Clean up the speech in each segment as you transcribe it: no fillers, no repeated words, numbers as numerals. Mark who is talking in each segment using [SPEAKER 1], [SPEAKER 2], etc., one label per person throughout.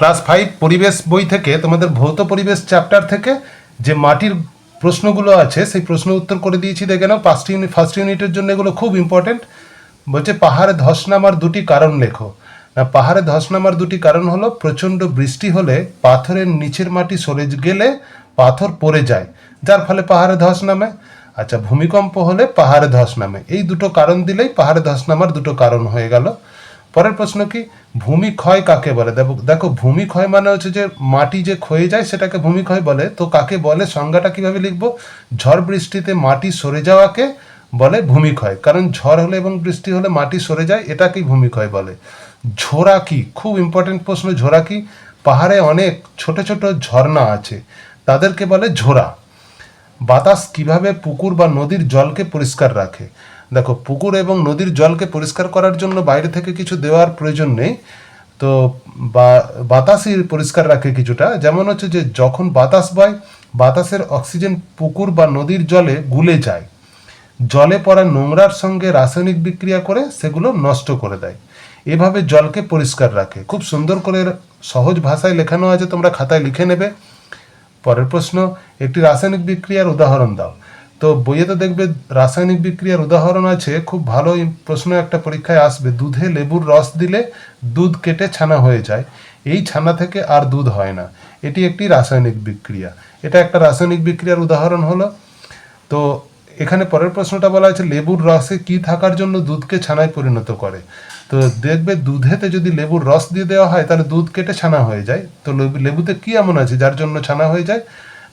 [SPEAKER 1] Class 5 পরিবেশ বই থেকে তোমাদের ভৌত পরিবেশ চ্যাপ্টার থেকে যে মাটির প্রশ্নগুলো আছে সেই প্রশ্ন উত্তর করে দিয়েছি, দেখে নাও। ফার্স্ট ইউনিটের জন্য এগুলো খুব ইম্পর্টেন্ট। বলছে পাহাড়ে ধস নামার দুটি কারণ লেখো। না, পাহাড়ে ধস নামার দুটি কারণ হলো প্রচণ্ড বৃষ্টি হলে পাথরের নিচের মাটি সরে গেলে পাথর পড়ে যায়, যার ফলে পাহাড়ে ধস নামে। আচ্ছা, ভূমিকম্প হলে পাহাড়ে ধস নামে। এই দুটো কারণ দিলেই পাহাড়ে ধস নামার দুটো কারণ হয়ে গেল। পরের প্রশ্ন কি, ভূমিক্ষয় কাকে বলে? দেখো ভূমিক্ষয় মানে হচ্ছে যে মাটি যে ক্ষয়ে যায় সেটাকে ভূমিক্ষয় বলে। তো কাকে বলে সংজ্ঞাটা কিভাবে লিখবো? ঝড় বৃষ্টিতে মাটি সরে যাওয়াকে বলে ভূমিক্ষয়, কারণ ঝড় হলে এবং বৃষ্টি হলে মাটি সরে যায়, এটাকেই ভূমিক্ষয় বলে। ঝোড়া কি? খুব ইম্পর্টেন্ট প্রশ্ন। ঝোড়া কি? পাহাড়ে অনেক ছোট ছোট ঝর্ণা আছে, তাদেরকে বলে ঝোড়া। বাতাস কিভাবে পুকুর বা নদীর জলকে পরিষ্কার রাখে? দেখো, পুকুর এবং নদীর জলকে পরিষ্কার করার জন্য বাইরে থেকে কিছু দেওয়ার প্রয়োজন নেই। তো বাতাসই পরিষ্কার রাখে কিছুটা। যেমন হচ্ছে যে যখন বাতাস বয়, বাতাসের অক্সিজেন পুকুর বা নদীর জলে গুলে যায়, জলে পড়া নোংরার সঙ্গে রাসায়নিক বিক্রিয়া করে সেগুলো নষ্ট করে দেয়। এভাবে জলকে পরিষ্কার রাখে। খুব সুন্দর করে সহজ ভাষায় লেখানো আছে, তোমরা খাতায় লিখে নেবে। পরের প্রশ্ন, একটি রাসায়নিক বিক্রিয়ার উদাহরণ দাও। তো বইয়েতে দেখবে রাসায়নিক বিক্রিয়ার উদাহরণ আছে, খুব ভালো প্রশ্ন একটা পরীক্ষায় আসবে। দুধে লেবুর রস দিলে দুধ কেটে ছানা হয়ে যায়, এই ছানা থেকে আর দুধ হয় না। এটি একটি রাসায়নিক বিক্রিয়া। এটা একটা রাসায়নিক বিক্রিয়ার উদাহরণ হলো। তো এখানে পরের প্রশ্নটা বলা হয়েছে, লেবুর রসে কি থাকার জন্য দুধকে ছানায় পরিণত করে? তো দেখবে দুধেতে যদি লেবুর রস দিয়ে দেওয়া হয় তাহলে দুধ কেটে ছানা হয়ে যায়। তো লেবুতে কি এমন আছে যার জন্য ছানা হয়ে যায়?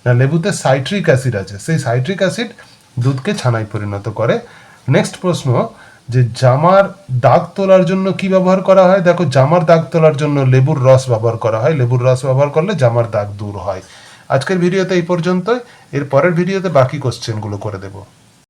[SPEAKER 1] না, লেবুতে সাইট্রিক অ্যাসিড আছে, সেই সাইট্রিক অ্যাসিড দুধকে ছানায় পরিণত করে। নেক্সট প্রশ্ন, যে জামার দাগ তোলার জন্য কি ব্যবহার করা হয়? দেখো, জামার দাগ তোলার জন্য লেবুর রস ব্যবহার করা হয়। লেবুর রস ব্যবহার করলে জামার দাগ দূর হয়। আজকের ভিডিওতে এই পর্যন্তই। এর পরের ভিডিওতে বাকি কোশ্চেনগুলো করে দেবো।